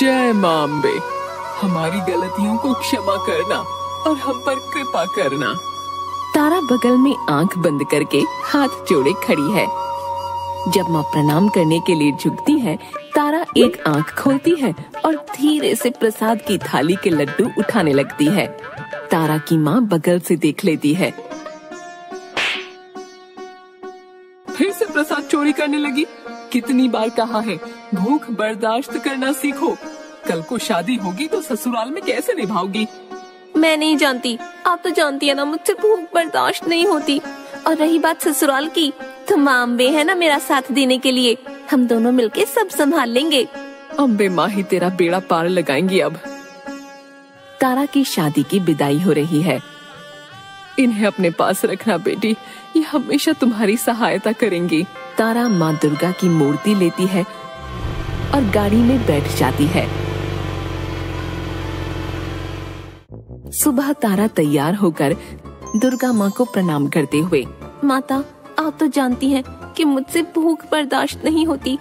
जय मां अम्बे, हमारी गलतियों को क्षमा करना और हम पर कृपा करना। तारा बगल में आंख बंद करके हाथ जोड़े खड़ी है। जब माँ प्रणाम करने के लिए झुकती है, तारा एक आंख खोलती है और धीरे से प्रसाद की थाली के लड्डू उठाने लगती है। तारा की माँ बगल से देख लेती है। फिर से प्रसाद चोरी करने लगी। कितनी बार कहा है, भूख बर्दाश्त करना सीखो। कल को शादी होगी तो ससुराल में कैसे निभाओगी? मैं नहीं जानती, आप तो जानती है ना, मुझसे भूख बर्दाश्त नहीं होती। और रही बात ससुराल की, तो माँ अम्बे है ना मेरा साथ देने के लिए। हम दोनों मिलके सब संभाल लेंगे। अम्बे माँ ही तेरा बेड़ा पार लगाएंगी। अब तारा की शादी की विदाई हो रही है। इन्हें अपने पास रखना बेटी, ये हमेशा तुम्हारी सहायता करेंगी। तारा माँ दुर्गा की मूर्ति लेती है और गाड़ी में बैठ जाती है। सुबह तारा तैयार होकर दुर्गा माँ को प्रणाम करते हुए, माता आप तो जानती हैं कि मुझसे भूख बर्दाश्त नहीं होती,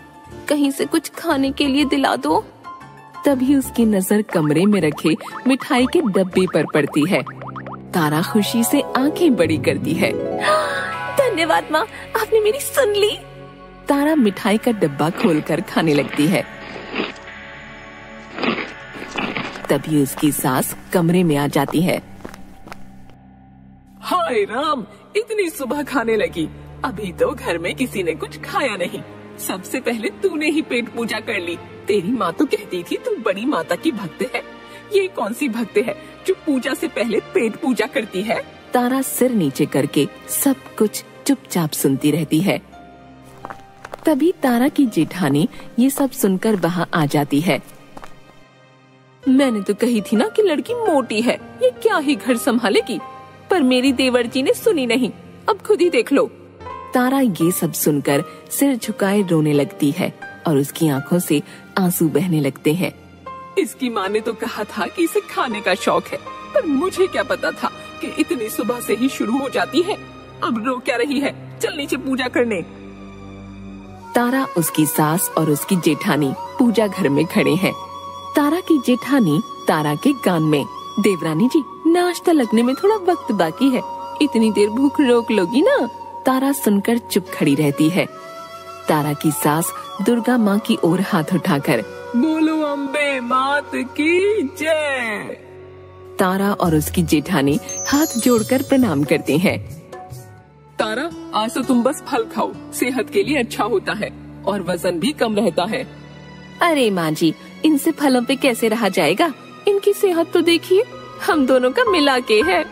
कहीं से कुछ खाने के लिए दिला दो। तभी उसकी नजर कमरे में रखे मिठाई के डब्बे पर पड़ती है। तारा खुशी से आंखें बड़ी करती है। धन्यवाद माँ, आपने मेरी सुन ली। तारा मिठाई का डब्बा खोलकर खाने लगती है। तभी उसकी सास कमरे में आ जाती है। हाय राम, इतनी सुबह खाने लगी। अभी तो घर में किसी ने कुछ खाया नहीं। सबसे पहले तूने ही पेट पूजा कर ली। तेरी माँ तो कहती थी तू बड़ी माता की भक्त है। ये कौन सी भक्त है जो पूजा से पहले पेट पूजा करती है? तारा सिर नीचे करके सब कुछ चुपचाप सुनती रहती है। तभी तारा की जेठानी ये सब सुनकर वहाँ आ जाती है। मैंने तो कही थी ना कि लड़की मोटी है, ये क्या ही घर संभालेगी, पर मेरी देवर जी ने सुनी नहीं। अब खुद ही देख लो। तारा ये सब सुनकर सिर झुकाए रोने लगती है और उसकी आंखों से आंसू बहने लगते हैं। इसकी माँ ने तो कहा था कि इसे खाने का शौक है, पर मुझे क्या पता था कि इतनी सुबह से ही शुरू हो जाती है। अब रो क्या रही है, चल नीचे पूजा करने। तारा, उसकी सास और उसकी जेठानी पूजा घर में खड़े हैं। तारा की जेठानी तारा के कान में, देवरानी जी नाश्ता लगने में थोड़ा वक्त बाकी है, इतनी देर भूख रोक लोगी ना? तारा सुनकर चुप खड़ी रहती है। तारा की सास दुर्गा माँ की ओर हाथ उठाकर, बोलो अम्बे मात की जय। तारा और उसकी जेठानी हाथ जोड़कर प्रणाम करते हैं। तारा, आज तो तुम बस फल खाओ, सेहत के लिए अच्छा होता है और वजन भी कम रहता है। अरे माँ जी, इनसे फलों पे कैसे रहा जाएगा? इनकी सेहत तो देखिए, हम दोनों का मिला के है।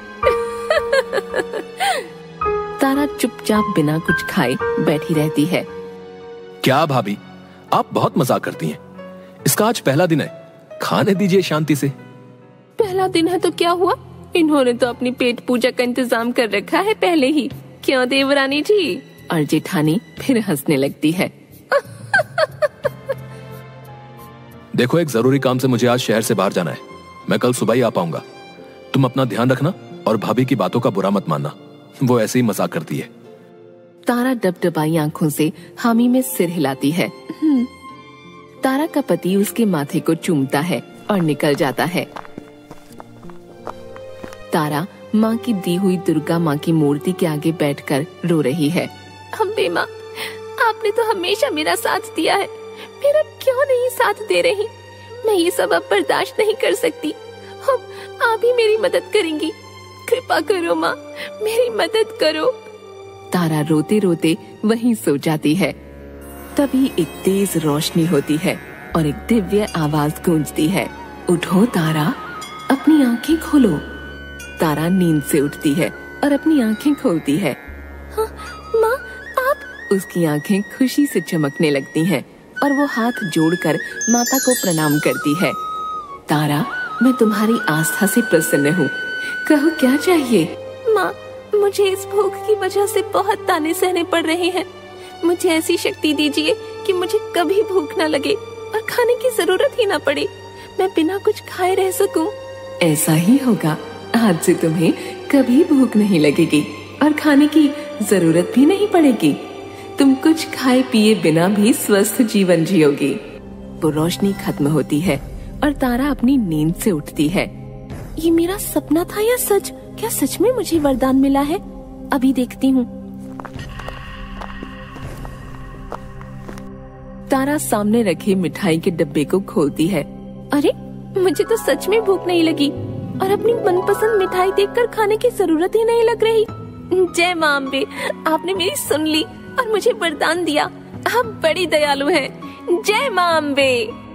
तारा चुपचाप बिना कुछ खाए बैठी रहती है। क्या भाभी, आप बहुत मजाक करती हैं। इसका आज पहला दिन है, खाने दीजिए शांति से। पहला दिन है तो क्या हुआ? इन्होंने तो अपनी पेट पूजा का इंतजाम कर रखा है पहले ही। क्यों देवरानी जी? और जेठानी फिर हंसने लगती है। देखो, एक जरूरी काम से मुझे आज शहर से बाहर जाना है। मैं कल सुबह ही आ पाऊंगा। तुम अपना ध्यान रखना और भाभी की बातों का बुरा मत मानना, वो ऐसे ही मजाक करती है। तारा डबडबाई आंखों से हामी में सिर हिलाती है। तारा का पति उसके माथे को चूमता है और निकल जाता है। तारा माँ की दी हुई दुर्गा माँ की मूर्ति के आगे बैठकर रो रही है। अम्बे माँ, आपने तो हमेशा मेरा साथ दिया है, फिर अब क्यों नहीं साथ दे रही? मैं ये सब अब बर्दाश्त नहीं कर सकती। अब आप ही मेरी मदद करेंगी। कृपा करो माँ, मेरी मदद करो। तारा रोते रोते वहीं सो जाती है। तभी एक तेज रोशनी होती है और एक दिव्य आवाज गूंजती है, उठो तारा, अपनी आंखें खोलो। तारा नींद से उठती है और अपनी आंखें खोलती है। हाँ, माँ आप? उसकी आंखें खुशी से चमकने लगती हैं और वो हाथ जोड़कर माता को प्रणाम करती है। तारा, मैं तुम्हारी आस्था से प्रसन्न हूँ, कहो क्या चाहिए? माँ, मुझे इस भूख की वजह से बहुत ताने सहने पड़ रहे हैं। मुझे ऐसी शक्ति दीजिए कि मुझे कभी भूख न लगे और खाने की जरूरत ही न पड़े। मैं बिना कुछ खाए रह सकूं। ऐसा ही होगा, आज से तुम्हें कभी भूख नहीं लगेगी और खाने की जरूरत भी नहीं पड़ेगी। तुम कुछ खाए पिए बिना भी स्वस्थ जीवन जियोगी। वो रोशनी खत्म होती है और तारा अपनी नींद से उठती है। ये मेरा सपना था या सच? क्या सच में मुझे वरदान मिला है? अभी देखती हूँ। तारा सामने रखे मिठाई के डब्बे को खोलती है। अरे, मुझे तो सच में भूख नहीं लगी और अपनी मनपसंद मिठाई देखकर खाने की जरूरत ही नहीं लग रही। जय मां अम्बे, आपने मेरी सुन ली और मुझे वरदान दिया। आप बड़ी दयालु हैं। जय मां अम्बे।